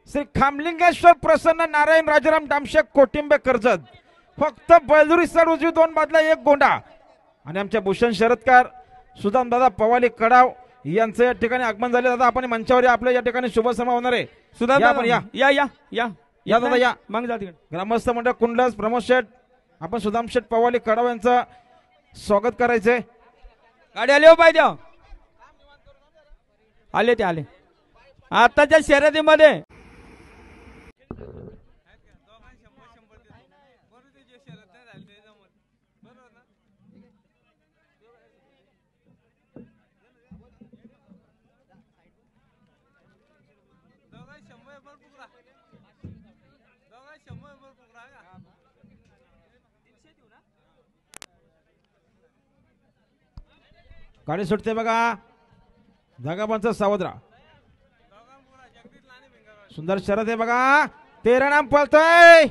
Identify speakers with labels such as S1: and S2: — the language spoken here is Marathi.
S1: श्री खामलिंगेश्वर प्रसन्न नारायण राजाराम दामशेक कोटिंबे कर्जत फक्त बैलुरी सर उजवी 2 बादला 1 गोंडा आणि आमच्या भूषण शरदकार सुदाम दादा पवाली कडाव यांचं या ठिकाणी आगमन झाले दादा आपण मंचावर आपल्या या ठिकाणी शुभ सभा होणार आहे
S2: सुदाम दादा या या या या
S1: या दादा या
S2: मग जा तिकडे
S1: ग्रामस्थ मंडळ कुंडलस प्रमोद शेठ आपण सुदाम शेठ पवाली कडाव यांचं स्वागत करायचंय
S2: गाडी आली हो पाहिजे आले ते आले आताच्या शर्यतीमध्ये
S1: गाडी सुटते बघा जगाबांचा सावधरा सुंदर शरद आहे बघा 13 नाम पळतोय